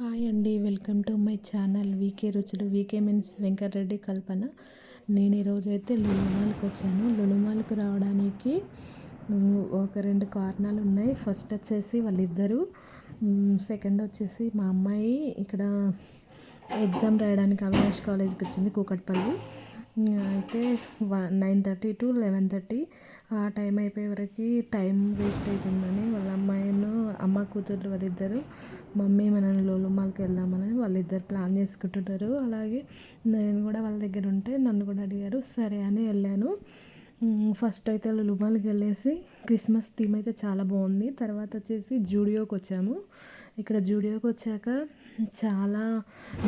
Hi అండి, welcome to my channel వీకే రుచులు. వీకే means Venkatareddy కల్పన. నేను ఈరోజైతే లులుమాల్కి వచ్చాను. లులుమాల్కి రావడానికి ఒక 2 కారణాలు ఉన్నాయి. ఫస్ట్ వచ్చేసి వాళ్ళిద్దరు, సెకండ్ వచ్చేసి మా అమ్మాయి ఇక్కడ ఎగ్జామ్ రాయడానికి అవినాష్ కాలేజ్కి వచ్చింది కూకట్పల్లి. అయితే 9:30 to 11:30 ఆ టైం అయిపోయే వరకు టైం వేస్ట్ అవుతుందని వాళ్ళ అమ్మ కూతురు వాళ్ళిద్దరు మమ్మీ మనం లులుమాల్కి వెళ్దామని వాళ్ళిద్దరు ప్లాన్ చేసుకుంటున్నారు. అలాగే నేను కూడా వాళ్ళ దగ్గర ఉంటే నన్ను కూడా అడిగారు, సరే అని వెళ్ళాను. ఫస్ట్ అయితే లులుమాల్కి వెళ్ళేసి క్రిస్మస్ థీమ్ అయితే చాలా బాగుంది. తర్వాత వచ్చేసి జూడియోకి వచ్చాము. ఇక్కడ జూడియోకి వచ్చాక చాలా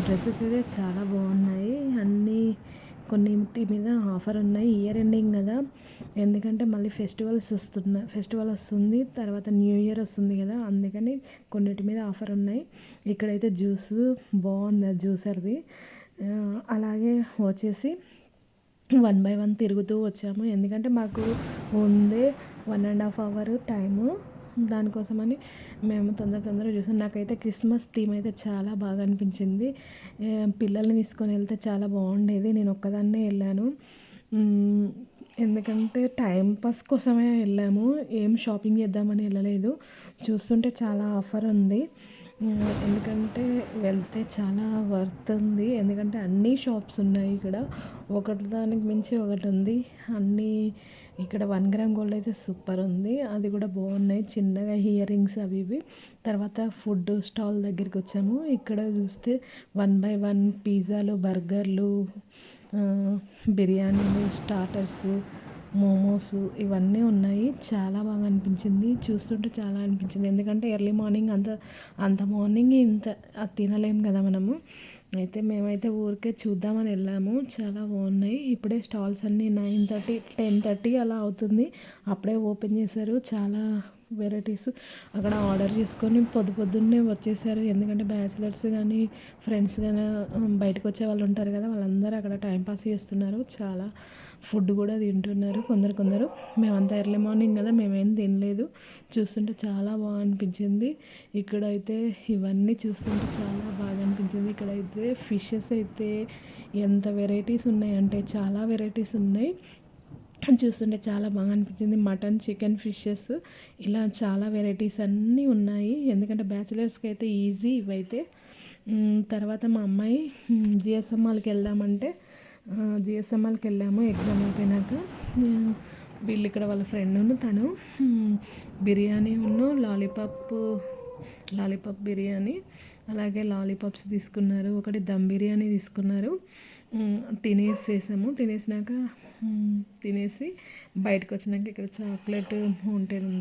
డ్రెస్సెస్ అయితే చాలా బాగున్నాయి. కొన్నింటి మీద ఆఫర్ ఉన్నాయి. ఇయర్ ఎండింగ్ కదా, ఎందుకంటే మళ్ళీ ఫెస్టివల్ వస్తుంది, తర్వాత న్యూ ఇయర్ వస్తుంది కదా, అందుకని కొన్నిటి మీద ఆఫర్ ఉన్నాయి. ఇక్కడైతే జ్యూస్ బాగుంది, జ్యూసర్ది. అలాగే వచ్చేసి 1 by 1 తిరుగుతూ వచ్చాము, ఎందుకంటే మాకు ఉందే 1.5 hour టైము. దానికోసమని మేము తొందరగా చూసాం. నాకైతే క్రిస్మస్ థీమ్ అయితే చాలా బాగా అనిపించింది. పిల్లల్ని తీసుకొని వెళ్తే చాలా బాగుండేది. నేను ఒక్కదాన్నే వెళ్ళాను, ఎందుకంటే టైం పాస్ కోసమే వెళ్ళాము, ఏం షాపింగ్ చేద్దామని వెళ్ళలేదు. చూస్తుంటే చాలా ఆఫర్ ఉంది, ఎందుకంటే వెళ్తే చాలా వర్త్ ఉంది. ఎందుకంటే అన్ని షాప్స్ ఉన్నాయి ఇక్కడ, ఒకటి దానికి మించి ఒకటి ఉంది. ఇక్కడ 1 gram గోల్డ్ అయితే సూపర్ ఉంది, అది కూడా బాగున్నాయి. చిన్నగా ఇయర్ రింగ్స్ అవి ఇవి. తర్వాత ఫుడ్ స్టాల్ దగ్గరికి వచ్చాము. ఇక్కడ చూస్తే 1 by 1 పిజ్జాలు, బర్గర్లు, బిర్యానీలు, స్టార్టర్స్, మోమోస్ ఇవన్నీ ఉన్నాయి. చాలా బాగా అనిపించింది, చూస్తుంటే చాలా అనిపించింది. ఎందుకంటే ఎర్లీ మార్నింగ్ అంత మార్నింగ్ తినలేం కదా మనము. అయితే మేమైతే ఊరికే చూద్దామని వెళ్ళాము. చాలా బాగున్నాయి. ఇప్పుడే స్టాల్స్ అన్నీ 9:30, 10:30 అలా అవుతుంది, అప్పుడే ఓపెన్ చేశారు. చాలా వెరైటీస్ అక్కడ ఆర్డర్ చేసుకొని పొద్దున్నే వచ్చేసారు. ఎందుకంటే బ్యాచిలర్స్ కానీ ఫ్రెండ్స్ కానీ బయటకు వచ్చే వాళ్ళు ఉంటారు కదా, వాళ్ళందరూ అక్కడ టైంపాస్ చేస్తున్నారు. చాలా ఫుడ్ కూడా తింటున్నారు కొందరు. మేమంతా ఎర్లీ మార్నింగ్ కదా, మేమేం తినలేదు. చూస్తుంటే చాలా బాగా అనిపించింది. ఇక్కడైతే ఇవన్నీ చూస్తుంటే చాలా బాగా అనిపించింది. ఇక్కడైతే ఫిషెస్ అయితే ఎంత వెరైటీస్ ఉన్నాయంటే చాలా వెరైటీస్ ఉన్నాయి. చూస్తుంటే చాలా బాగా అనిపించింది. మటన్, చికెన్, ఫిషెస్ ఇలా చాలా వెరైటీస్ అన్నీ ఉన్నాయి. ఎందుకంటే బ్యాచిలర్స్కి అయితే ఈజీ ఇవైతే. తర్వాత మా అమ్మాయి జిఎస్ఎం మాల్కి వెళ్దామంటే జిఎస్ఎం మాల్కి వెళ్ళాము ఎగ్జామ్ అయిపోయినాక. వీళ్ళు ఇక్కడ వాళ్ళ ఫ్రెండ్ తను బిర్యానీ లాలీపాప్ బిర్యానీ, అలాగే లాలీపాప్స్ తీసుకున్నారు. ఒకటి దమ్ బిర్యానీ తీసుకున్నారు. తినేసినాక బయటకు వచ్చినాక ఇక్కడ చాక్లెట్ ఫౌంటైన్ ఉంది.